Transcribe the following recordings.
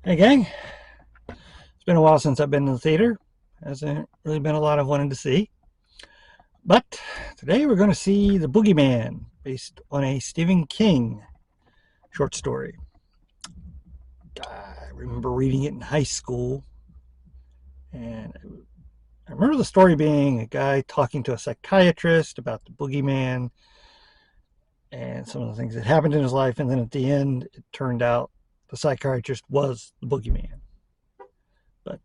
Hey gang, it's been a while since I've been to the theater. Hasn't really been a lot I've wanted to see. But today we're going to see The Boogeyman, based on a Stephen King short story. I remember reading it in high school, and I remember the story being a guy talking to a psychiatrist about the boogeyman and some of the things that happened in his life, and then at the end it turned out the psychiatrist was the boogeyman. But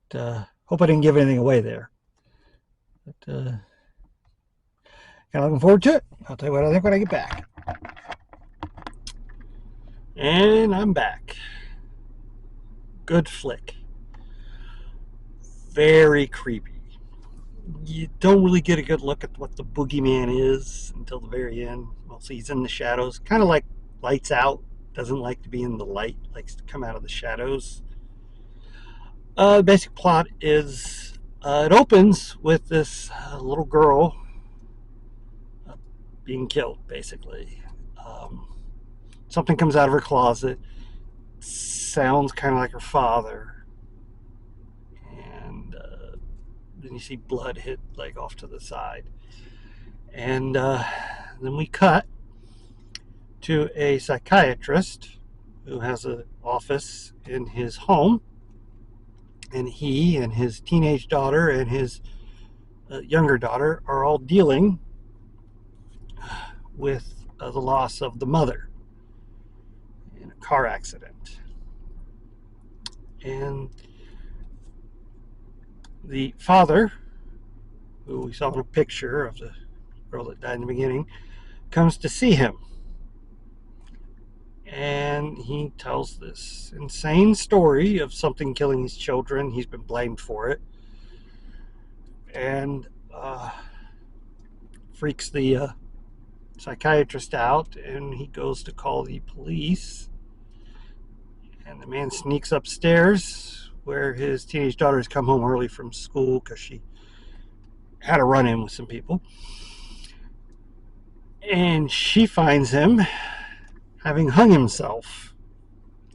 hope I didn't give anything away there. But kind of looking forward to it. I'll tell you what I think when I get back. And I'm back. Good flick. Very creepy. You don't really get a good look at what the boogeyman is until the very end. Mostly he's in the shadows. Kind of like Lights Out. Doesn't like to be in the light. Likes to come out of the shadows. The basic plot is it opens with this little girl being killed, basically. Something comes out of her closet, sounds kind of like her father, and then you see blood hit like off to the side. And then we cut to a psychiatrist who has an office in his home, and he and his teenage daughter and his younger daughter are all dealing with the loss of the mother in a car accident. And the father, who we saw in a picture of the girl that died in the beginning, comes to see him. And he tells this insane story of something killing his children. He's been blamed for it. And freaks the psychiatrist out, and he goes to call the police. And the man sneaks upstairs where his teenage daughter has come home early from school because she had a run-in with some people. And she finds him having hung himself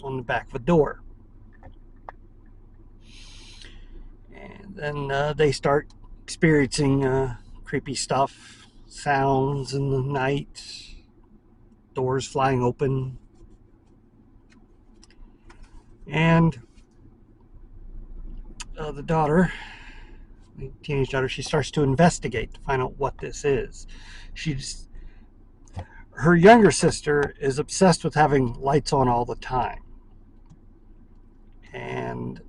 on the back of a door. And then they start experiencing creepy stuff, sounds in the night, doors flying open. And the daughter, the teenage daughter, she starts to investigate to find out what this is. Her younger sister is obsessed with having lights on all the time. And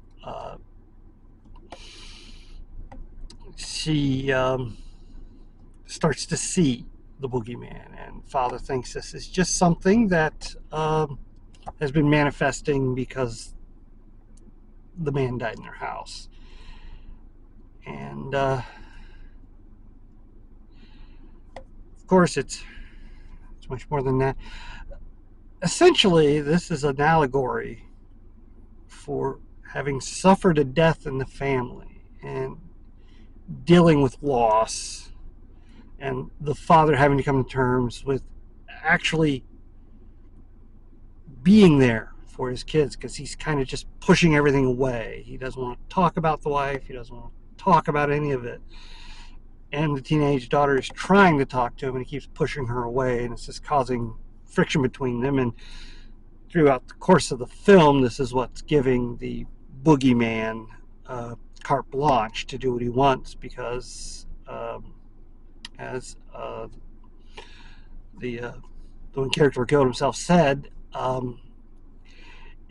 she starts to see the boogeyman, and father thinks this is just something that has been manifesting because the man died in their house. And of course it's much more than that. Essentially, this is an allegory for having suffered a death in the family and dealing with loss, and the father having to come to terms with actually being there for his kids, because he's kind of just pushing everything away. He doesn't want to talk about the wife. He doesn't want to talk about any of it. And the teenage daughter is trying to talk to him, and he keeps pushing her away, and it's just causing friction between them. And throughout the course of the film, this is what's giving the boogeyman carte blanche to do what he wants, because as the one character who killed himself said,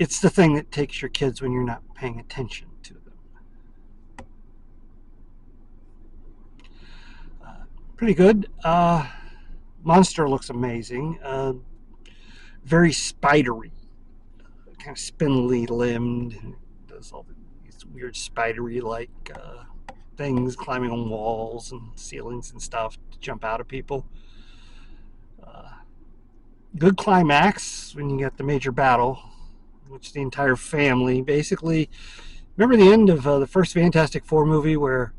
it's the thing that takes your kids when you're not paying attention to them. Pretty good. Monster looks amazing. Very spidery, kind of spindly limbed. Does all these weird spidery like things, climbing on walls and ceilings and stuff to jump out at people. Good climax when you get the major battle, which the entire family basically. Remember the end of the first Fantastic Four movie where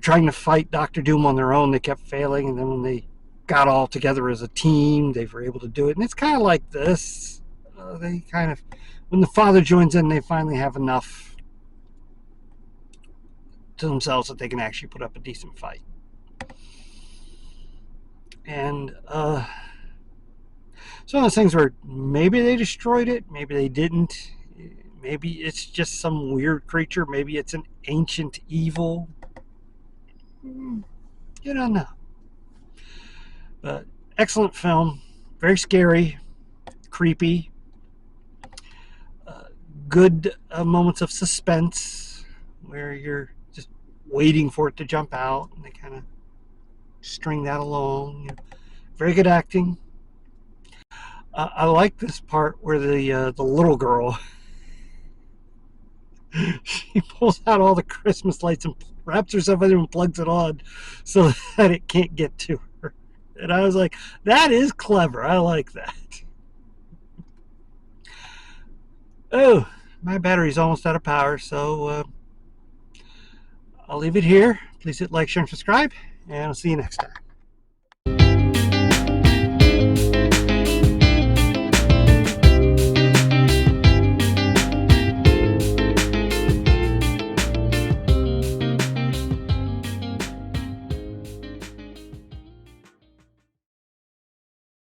trying to fight Doctor Doom on their own, they kept failing, and then when they got all together as a team, they were able to do it. And it's kind of like this. They kind of when the father joins in, they finally have enough to themselves that they can actually put up a decent fight. And it's one of those things where maybe they destroyed it, maybe they didn't. Maybe it's just some weird creature. Maybe it's an ancient evil. You don't know. But excellent film. Very scary, creepy. Good moments of suspense where you're just waiting for it to jump out, and they kind of string that along. Very good acting. I like this part where the little girl she pulls out all the Christmas lights and wraps herself in it and plugs it on so that it can't get to her. And I was like, that is clever. I like that. Oh, my battery's almost out of power, so I'll leave it here. Please hit like, share, and subscribe, and I'll see you next time.